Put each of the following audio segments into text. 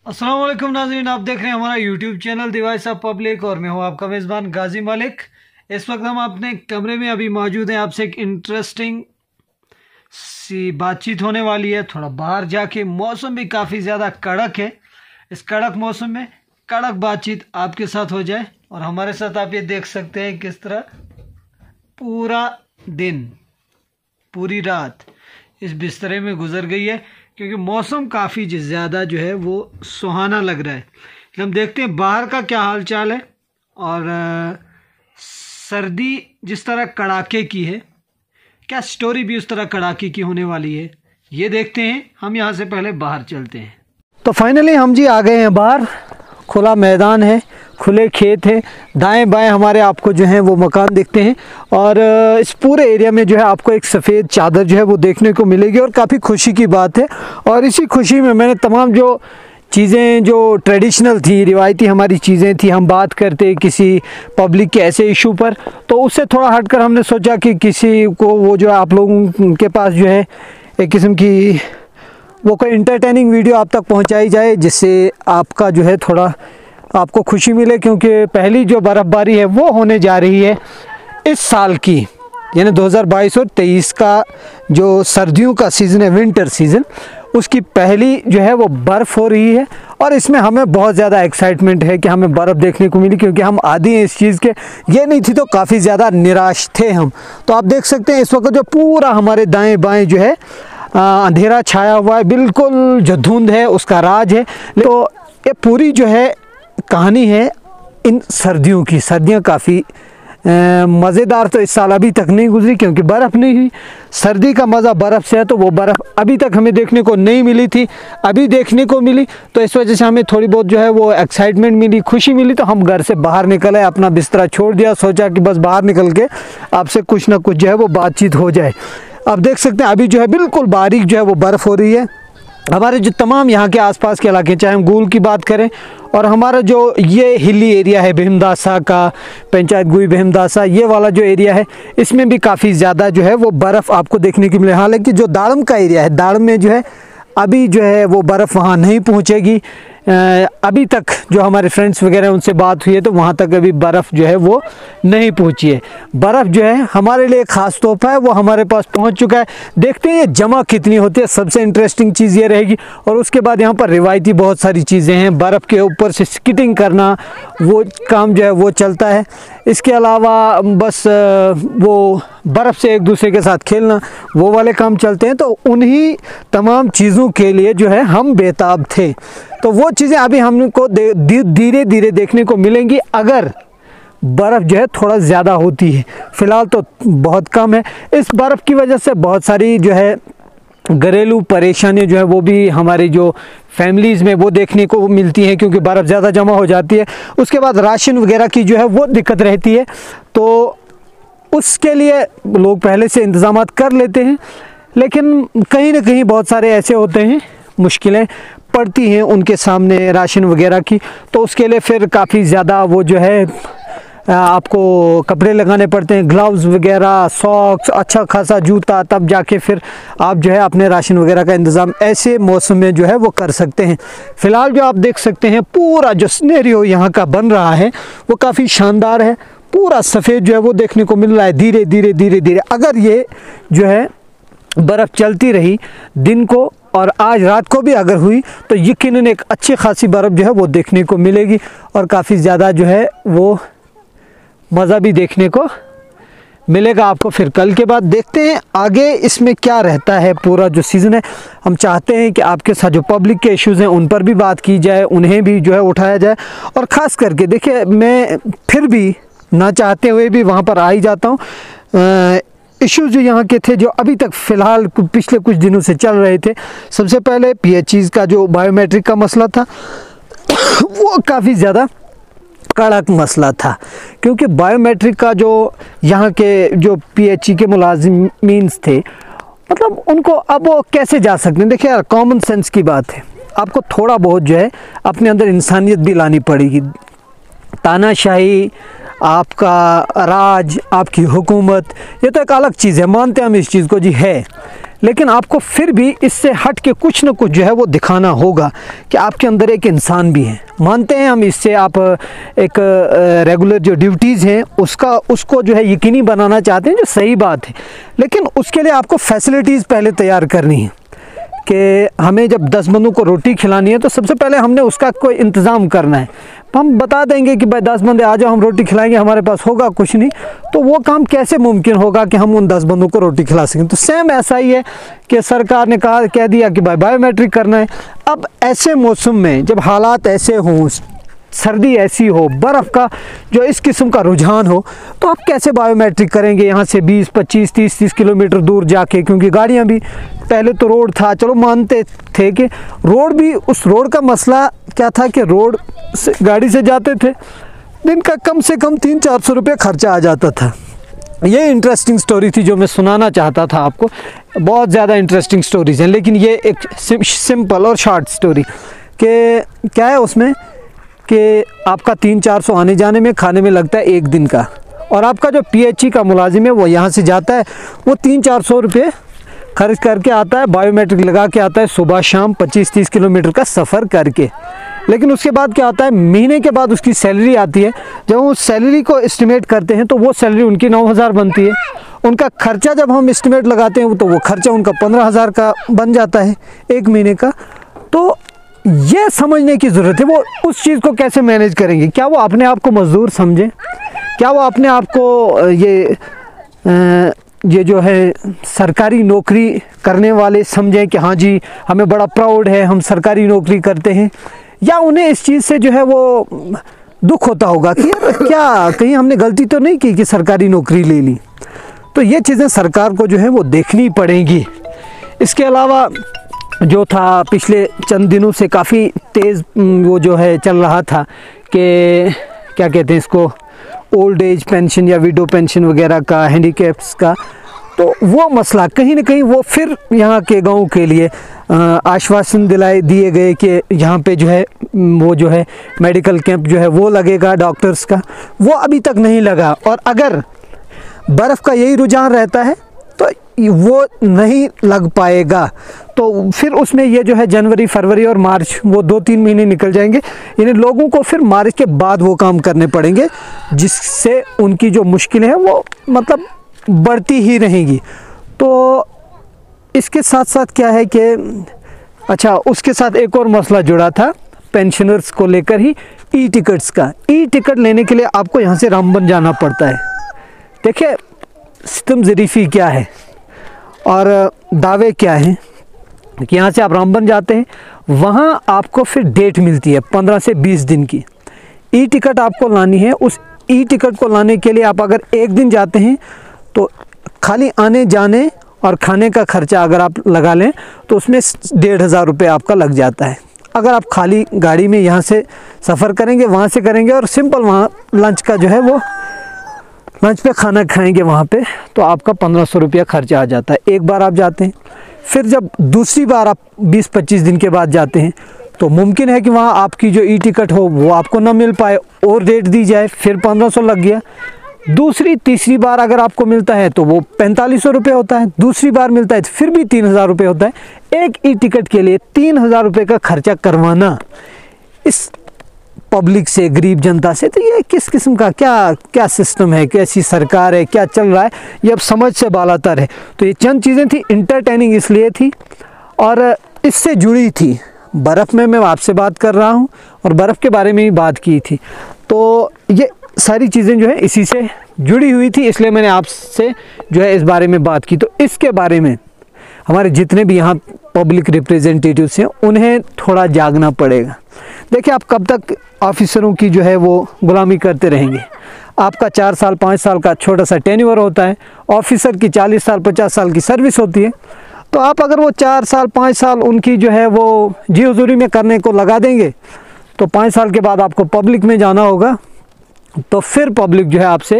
अस्सलाम वालेकुम नाज़रीन, आप देख रहे हैं हमारा YouTube channel the voice of public और मैं हूं आपका मेज़बान गाजी मलिक। इस वक्त हम अपने कमरे में अभी मौजूद हैं। आपसे एक इंटरेस्टिंग सी बातचीत होने वाली है। थोड़ा बाहर जाके, मौसम भी काफ़ी ज़्यादा कड़क है। इस कड़क मौसम में कड़क बातचीत आपके साथ हो जाए और हमारे साथ आप ये देख सकते हैं किस तरह पूरा दिन, पूरी रात इस बिस्तरे में गुजर गई है, क्योंकि मौसम काफ़ी ज़्यादा जो है वो सुहाना लग रहा है। हम देखते हैं बाहर का क्या हाल चाल है। और सर्दी जिस तरह कड़ाके की है, क्या स्टोरी भी उस तरह कड़ाके की होने वाली है, ये देखते हैं। हम यहाँ से पहले बाहर चलते हैं। तो फाइनली हम जी आ गए हैं बाहर। खुला मैदान है, खुले खेत हैं, दाएं बाएं हमारे आपको जो है वो मकान दिखते हैं। और इस पूरे एरिया में जो है आपको एक सफ़ेद चादर जो है वो देखने को मिलेगी और काफ़ी खुशी की बात है। और इसी खुशी में मैंने तमाम जो चीज़ें जो ट्रेडिशनल थी, रिवायती हमारी चीज़ें थी, हम बात करते किसी पब्लिक के ऐसे इशू पर, तो उससे थोड़ा हटकर हमने सोचा कि किसी को वो जो आप लोगों के पास जो है एक किस्म की वो कोई इंटरटेनिंग वीडियो आप तक पहुंचाई जाए, जिससे आपका जो है थोड़ा आपको खुशी मिले। क्योंकि पहली जो बर्फ़बारी है वो होने जा रही है इस साल की, यानी 2022 और 23 का जो सर्दियों का सीज़न है, विंटर सीज़न, उसकी पहली जो है वो बर्फ़ हो रही है। और इसमें हमें बहुत ज़्यादा एक्साइटमेंट है कि हमें बर्फ़ देखने को मिली, क्योंकि हम आदी हैं इस चीज़ के। ये नहीं थी तो काफ़ी ज़्यादा निराश थे हम। तो आप देख सकते हैं इस वक्त जो पूरा हमारे दाएं बाएं जो है अंधेरा छाया हुआ है, बिल्कुल जो धुंध है उसका राज है। तो ये पूरी जो है कहानी है इन सर्दियों की। सर्दियाँ काफ़ी मज़ेदार तो इस साल अभी तक नहीं गुजरी, क्योंकि बर्फ़ नहीं हुई। सर्दी का मज़ा बर्फ़ से है, तो वो बर्फ़ अभी तक हमें देखने को नहीं मिली थी, अभी देखने को मिली। तो इस वजह से हमें थोड़ी बहुत जो है वो एक्साइटमेंट मिली, खुशी मिली। तो हम घर से बाहर निकले, अपना बिस्तरा छोड़ दिया, सोचा कि बस बाहर निकल के आपसे कुछ ना कुछ जो है वो बातचीत हो जाए। आप देख सकते हैं अभी जो है बिल्कुल बारीक जो है वो बर्फ़ हो रही है। हमारे जो तमाम यहाँ के आसपास के इलाके, चाहे हम गूल की बात करें और हमारा जो ये हिली एरिया है भीमदासा का, पंचायत गुई भीमदासा, ये वाला जो एरिया है, इसमें भी काफ़ी ज़्यादा जो है वो बर्फ़ आपको देखने की मिले। हालांकि जो दाड़म का एरिया है, दाड़म में जो है अभी जो है वो बर्फ़ वहाँ नहीं पहुँचेगी। अभी तक जो हमारे फ्रेंड्स वगैरह उनसे बात हुई है तो वहाँ तक अभी बर्फ़ जो है वो नहीं पहुँची है। बर्फ़ जो है हमारे लिए ख़ास तोहफ़ा है, वो हमारे पास पहुँच चुका है। देखते हैं ये जमा कितनी होती है, सबसे इंटरेस्टिंग चीज़ ये रहेगी। और उसके बाद यहाँ पर रिवायती बहुत सारी चीज़ें हैं। बर्फ़ के ऊपर से स्कीटिंग करना, वो काम जो है वो चलता है। इसके अलावा बस वो बर्फ़ से एक दूसरे के साथ खेलना, वो वाले काम चलते हैं। तो उन्हीं तमाम चीज़ों के लिए जो है हम बेताब थे। तो वो चीज़ें अभी हमको धीरे धीरे देखने को मिलेंगी अगर बर्फ़ जो है थोड़ा ज़्यादा होती है। फ़िलहाल तो बहुत कम है। इस बर्फ़ की वजह से बहुत सारी जो है घरेलू परेशानियाँ जो है वो भी हमारी जो फैमिलीज़ में वो देखने को मिलती हैं, क्योंकि बर्फ़ ज़्यादा जमा हो जाती है। उसके बाद राशन वगैरह की जो है वो दिक्कत रहती है, तो उसके लिए लोग पहले से इंतज़ामात कर लेते हैं। लेकिन कहीं ना कहीं बहुत सारे ऐसे होते हैं, मुश्किलें पड़ती हैं उनके सामने राशन वगैरह की, तो उसके लिए फिर काफ़ी ज़्यादा वो जो है आपको कपड़े लगाने पड़ते हैं, ग्लव्स वगैरह, सॉक्स, अच्छा खासा जूता, तब जाके फिर आप जो है अपने राशन वगैरह का इंतज़ाम ऐसे मौसम में जो है वो कर सकते हैं। फ़िलहाल जो आप देख सकते हैं पूरा जो सिनेरियो यहाँ का बन रहा है वो काफ़ी शानदार है। पूरा सफ़ेद जो है वो देखने को मिल रहा है धीरे धीरे धीरे धीरे। अगर ये जो है बर्फ़ चलती रही दिन को और आज रात को भी अगर हुई, तो यकीनन एक अच्छी खासी बर्फ़ जो है वो देखने को मिलेगी और काफ़ी ज़्यादा जो है वो मज़ा भी देखने को मिलेगा आपको। फिर कल के बाद देखते हैं आगे इसमें क्या रहता है। पूरा जो सीज़न है हम चाहते हैं कि आपके साथ जो पब्लिक के इश्यूज़ हैं उन पर भी बात की जाए, उन्हें भी जो है उठाया जाए। और ख़ास करके देखिए, मैं फिर भी ना चाहते हुए भी वहाँ पर आ ही जाता हूँ। इश्यूज़ जो यहाँ के थे, जो अभी तक फ़िलहाल पिछले कुछ दिनों से चल रहे थे, सबसे पहले PHEs का जो बायोमेट्रिक का मसला था वो काफ़ी ज़्यादा कड़क मसला था। क्योंकि बायोमेट्रिक का जो यहाँ के जो PHE के मुलाजिमीन थे, मतलब उनको अब वो कैसे जा सकते हैं। देखिए यार, कॉमन सेंस की बात है, आपको थोड़ा बहुत जो है अपने अंदर इंसानियत भी लानी पड़ेगी। तानाशाही आपका राज, आपकी हुकूमत, ये तो एक अलग चीज़ है, मानते हैं हम इस चीज़ को जी है, लेकिन आपको फिर भी इससे हट के कुछ न कुछ जो है वो दिखाना होगा कि आपके अंदर एक इंसान भी है। मानते हैं हम इससे आप एक रेगुलर जो ड्यूटीज़ हैं उसको जो है यकीनी बनाना चाहते हैं, जो सही बात है, लेकिन उसके लिए आपको फैसिलिटीज़ पहले तैयार करनी है कि हमें जब 10 बंदों को रोटी खिलानी है तो सबसे पहले हमने उसका कोई इंतज़ाम करना है। हम बता देंगे कि भाई 10 बंदे आ जाओ, हम रोटी खिलाएंगे, हमारे पास होगा कुछ नहीं, तो वो काम कैसे मुमकिन होगा कि हम उन 10 बंदों को रोटी खिला सकें। तो सेम ऐसा ही है कि सरकार ने कह दिया कि भाई बायोमेट्रिक करना है। अब ऐसे मौसम में जब हालात ऐसे हों, सर्दी ऐसी हो, बर्फ़ का जो इस किस्म का रुझान हो, तो आप कैसे बायोमेट्रिक करेंगे यहाँ से 20, 25, 30 किलोमीटर दूर जाके, क्योंकि गाड़ियाँ भी, पहले तो रोड था, चलो मानते थे कि रोड भी, उस रोड का मसला क्या था कि रोड से गाड़ी से जाते थे, दिन का कम से कम 300-400 रुपये खर्चा आ जाता था। ये इंटरेस्टिंग स्टोरी थी जो मैं सुनाना चाहता था आपको। बहुत ज़्यादा इंटरेस्टिंग स्टोरीज़ हैं, लेकिन ये एक सिंपल और शॉर्ट स्टोरी कि क्या है उसमें कि आपका 300-400 आने जाने में, खाने में लगता है 1 दिन का, और आपका जो PHE का मुलाजिम है वो यहाँ से जाता है, वो 300-400 रुपये खर्च करके आता है, बायोमेट्रिक लगा के आता है, सुबह शाम 25-30 किलोमीटर का सफ़र करके। लेकिन उसके बाद क्या होता है, महीने के बाद उसकी सैलरी आती है। जब उस सैलरी को एस्टिमेट करते हैं तो वो सैलरी उनकी 9,000 बनती है। उनका खर्चा जब हम एस्टिमेट लगाते हैं तो वो खर्चा उनका 15,000 का बन जाता है 1 महीने का। तो ये समझने की ज़रूरत है वो उस चीज़ को कैसे मैनेज करेंगे। क्या वो अपने आप को मज़दूर समझें? क्या वो अपने आप को ये जो है सरकारी नौकरी करने वाले समझें कि हाँ जी हमें बड़ा प्राउड है, हम सरकारी नौकरी करते हैं? या उन्हें इस चीज़ से जो है वो दुख होता होगा कि यार क्या कहीं हमने गलती तो नहीं की कि सरकारी नौकरी ले ली? तो ये चीज़ें सरकार को जो है वो देखनी पड़ेंगी। इसके अलावा जो था पिछले चंद दिनों से काफ़ी तेज़ वो जो है चल रहा था कि क्या कहते हैं इसको, ओल्ड एज पेंशन या विडो पेंशन वगैरह का, हैंडीकैप्स का, तो वो मसला कहीं ना कहीं वो फिर यहाँ के गाँव के लिए आश्वासन दिए गए कि यहाँ पे जो है वो जो है मेडिकल कैंप जो है वो लगेगा डॉक्टर्स का, वो अभी तक नहीं लगा। और अगर बर्फ़ का यही रुझान रहता है तो वो नहीं लग पाएगा। तो फिर उसमें ये जो है जनवरी, फरवरी और मार्च, वो 2-3 महीने निकल जाएंगे। यानी लोगों को फिर मार्च के बाद वो काम करने पड़ेंगे, जिससे उनकी जो मुश्किलें हैं वो मतलब बढ़ती ही रहेंगी। तो इसके साथ साथ क्या है कि अच्छा, उसके साथ एक और मसला जुड़ा था पेंशनर्स को लेकर ही, ई-टिकट्स का। ई-टिकट लेने के लिए आपको यहाँ से रामबन जाना पड़ता है। देखिए सिस्टम ज़रीफ़ी क्या है और दावे क्या हैं कि यहाँ से आप रामबन जाते हैं, वहाँ आपको फिर डेट मिलती है 15 से 20 दिन की। ई-टिकट आपको लानी है। उस ई-टिकट को लाने के लिए आप अगर 1 दिन जाते हैं तो खाली आने जाने और खाने का खर्चा अगर आप लगा लें तो उसमें 1,500 रुपये आपका लग जाता है। अगर आप खाली गाड़ी में यहाँ से सफ़र करेंगे, वहाँ से करेंगे और सिंपल वहाँ लंच का जो है वो लंच पे खाना खाएंगे वहाँ पे, तो आपका 1,500 रुपया खर्चा आ जाता है। एक बार आप जाते हैं, फिर जब दूसरी बार आप 20-25 दिन के बाद जाते हैं तो मुमकिन है कि वहाँ आपकी जो ई-टिकट हो वो आपको ना मिल पाए और डेट दी जाए, फिर 1,500 लग गया। दूसरी तीसरी बार अगर आपको मिलता है तो वो 4,500 रुपये होता है। दूसरी बार मिलता है तो फिर भी 3,000 रुपये होता है। एक ई-टिकट के लिए 3,000 रुपये का खर्चा करवाना इस पब्लिक से, गरीब जनता से, तो ये किस किस्म का क्या सिस्टम है, कैसी सरकार है, क्या चल रहा है, ये अब समझ से बालातर है। तो ये चंद चीज़ें थी, इंटरटेनिंग इसलिए थी और इससे जुड़ी थी। बर्फ़ में मैं आपसे बात कर रहा हूँ और बर्फ़ के बारे में ही बात की थी, तो ये सारी चीज़ें जो है इसी से जुड़ी हुई थी, इसलिए मैंने आपसे जो है इस बारे में बात की। तो इसके बारे में हमारे जितने भी यहाँ पब्लिक रिप्रेजेंटेटिव्स हैं उन्हें थोड़ा जागना पड़ेगा। देखिए आप कब तक ऑफिसरों की जो है वो गुलामी करते रहेंगे? आपका 4 साल 5 साल का छोटा सा टेन्योर होता है, ऑफिसर की 40 साल 50 साल की सर्विस होती है। तो आप अगर वो 4 साल 5 साल उनकी जो है वो जी हुजूरी में करने को लगा देंगे तो 5 साल के बाद आपको पब्लिक में जाना होगा, तो फिर पब्लिक जो है आपसे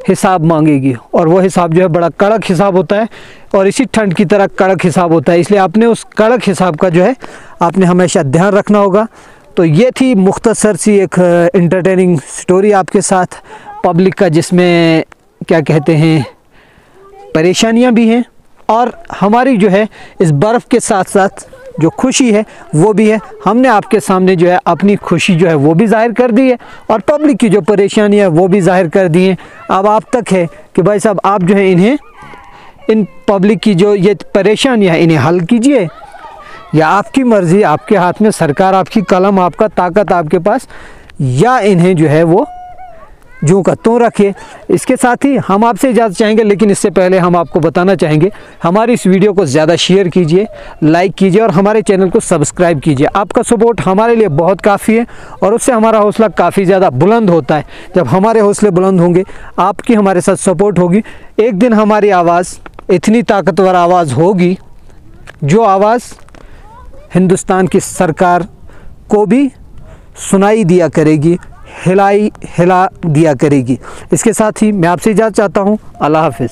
हिसाब मांगेगी और वो हिसाब जो है बड़ा कड़क हिसाब होता है और इसी ठंड की तरह कड़क हिसाब होता है। इसलिए आपने उस कड़क हिसाब का जो है आपने हमेशा ध्यान रखना होगा। तो ये थी मुख्तसर सी एक इंटरटेनिंग स्टोरी आपके साथ पब्लिक का, जिसमें क्या कहते हैं परेशानियां भी हैं और हमारी जो है इस बर्फ़ के साथ साथ जो खुशी है वो भी है। हमने आपके सामने जो है अपनी खुशी जो है वो भी जाहिर कर दी है और पब्लिक की जो परेशानी है वो भी जाहिर कर दी है। अब आप तक है कि भाई साहब आप जो है इन्हें, इन पब्लिक की जो ये परेशानियाँ है इन्हें हल कीजिए, या आपकी मर्ज़ी, आपके हाथ में, सरकार आपकी, कलम आपका, ताकत आपके पास, या इन्हें जो है वो जूं का त्यों रखिए। इसके साथ ही हम आपसे इजाज़त चाहेंगे, लेकिन इससे पहले हम आपको बताना चाहेंगे हमारी इस वीडियो को ज़्यादा शेयर कीजिए, लाइक कीजिए और हमारे चैनल को सब्सक्राइब कीजिए। आपका सपोर्ट हमारे लिए बहुत काफ़ी है और उससे हमारा हौसला काफ़ी ज़्यादा बुलंद होता है। जब हमारे हौसले बुलंद होंगे, आपकी हमारे साथ सपोर्ट होगी, एक दिन हमारी आवाज़ इतनी ताकतवर आवाज़ होगी जो आवाज़ हिंदुस्तान की सरकार को भी सुनाई दिया करेगी, हिला दिया करेगी। इसके साथ ही मैं आपसे इजाज़त चाहता हूँ। अल्लाह हाफ़िज़।